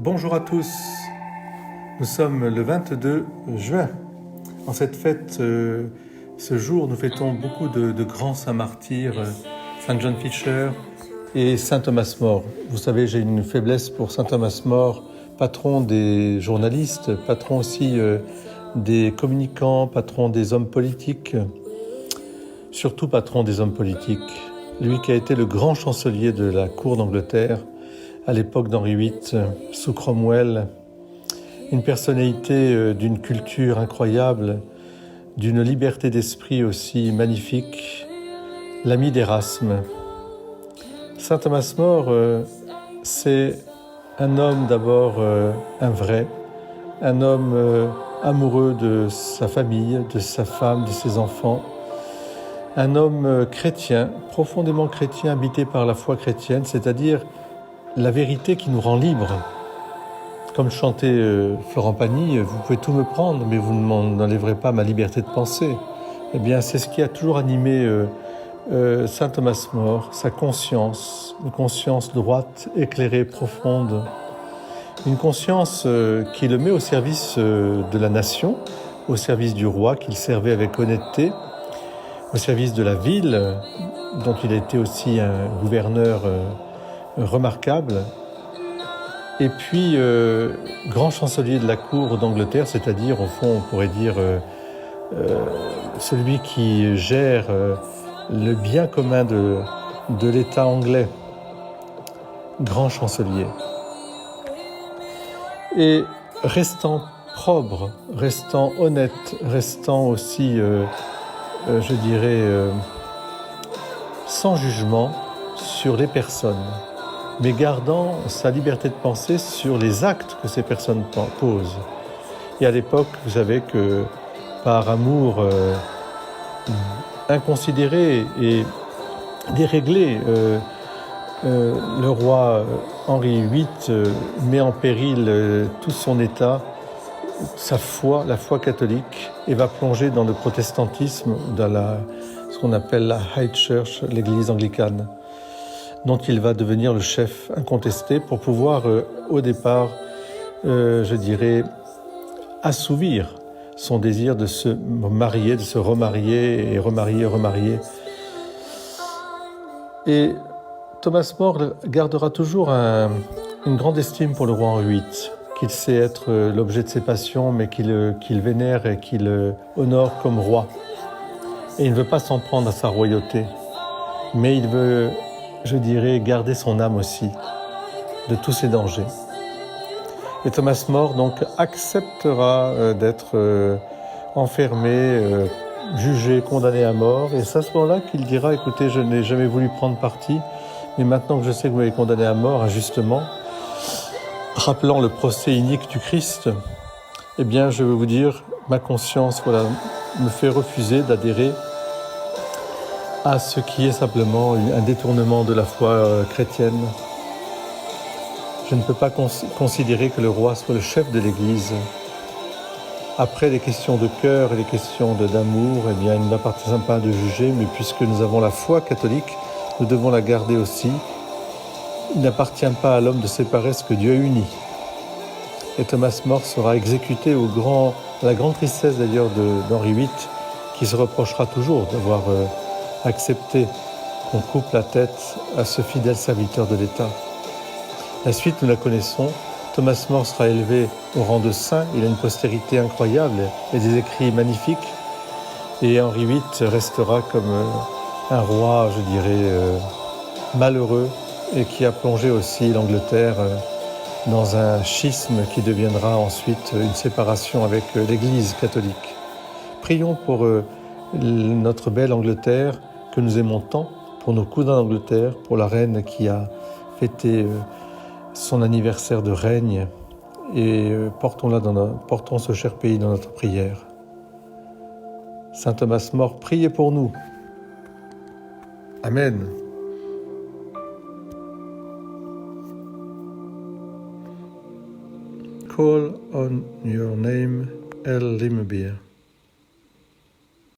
Bonjour à tous, nous sommes le 22 juin. En cette fête, ce jour, nous fêtons beaucoup de grands saints martyrs, Saint John Fisher et Saint Thomas More. Vous savez, j'ai une faiblesse pour Saint Thomas More, patron des journalistes, patron aussi des communicants, patron des hommes politiques, surtout patron des hommes politiques. Lui qui a été le grand chancelier de la cour d'Angleterre, à l'époque d'Henri VIII, sous Cromwell, une personnalité d'une culture incroyable, d'une liberté d'esprit aussi magnifique, l'ami d'Erasme. Saint Thomas More, c'est un homme d'abord un vrai, un homme amoureux de sa famille, de sa femme, de ses enfants, un homme chrétien, profondément chrétien, habité par la foi chrétienne, c'est-à-dire la vérité qui nous rend libres. Comme chantait Florent Pagny, vous pouvez tout me prendre, mais vous ne m'enlèverez pas ma liberté de penser. Eh bien, c'est ce qui a toujours animé Saint Thomas More, sa conscience, une conscience droite, éclairée, profonde, une conscience qui le met au service de la nation, au service du roi qu'il servait avec honnêteté, au service de la ville, dont il a été aussi un gouverneur remarquable, et puis grand chancelier de la cour d'Angleterre, c'est-à-dire au fond on pourrait dire celui qui gère le bien commun de l'État anglais, grand chancelier. Et restant propre, restant honnête, restant aussi, je dirais, sans jugement sur les personnes, mais gardant sa liberté de penser sur les actes que ces personnes posent. Et à l'époque, vous savez que par amour inconsidéré et déréglé, le roi Henri VIII met en péril tout son État, sa foi, la foi catholique, et va plonger dans le protestantisme, dans ce qu'on appelle la High Church, l'église anglicane, dont il va devenir le chef incontesté pour pouvoir, au départ, je dirais, assouvir son désir de se marier, de se remarier et remarier. Et Thomas More gardera toujours une grande estime pour le roi Henri VIII, qu'il sait être l'objet de ses passions, mais qu'il vénère et qu'il honore comme roi. Et il ne veut pas s'en prendre à sa royauté, mais il veut, je dirais, garder son âme aussi de tous ces dangers. Et Thomas More donc acceptera d'être enfermé, jugé, condamné à mort. Et c'est à ce moment-là qu'il dira, écoutez, je n'ai jamais voulu prendre parti, mais maintenant que je sais que vous m'avez condamné à mort injustement, rappelant le procès inique du Christ, eh bien je veux vous dire, ma conscience me fait refuser d'adhérer à ce qui est simplement un détournement de la foi chrétienne. Je ne peux pas considérer que le roi soit le chef de l'Église. Après les questions de cœur et les questions d'amour, eh bien, il ne m'appartient pas de juger, mais puisque nous avons la foi catholique, nous devons la garder aussi. Il n'appartient pas à l'homme de séparer ce que Dieu a uni. Et Thomas More sera exécuté à la grande tristesse d'ailleurs d'Henri VIII, qui se reprochera toujours d'avoir accepté qu'on coupe la tête à ce fidèle serviteur de l'État. La suite, nous la connaissons. Thomas More sera élevé au rang de saint. Il a une postérité incroyable et des écrits magnifiques. Et Henri VIII restera comme un roi, je dirais, malheureux et qui a plongé aussi l'Angleterre dans un schisme qui deviendra ensuite une séparation avec l'Église catholique. Prions pour notre belle Angleterre que nous aimons tant, pour nos cousins d'Angleterre, pour la reine qui a fêté son anniversaire de règne, et portons ce cher pays dans notre prière. Saint Thomas More, priez pour nous. Amen. Call on your name, El Limbeer.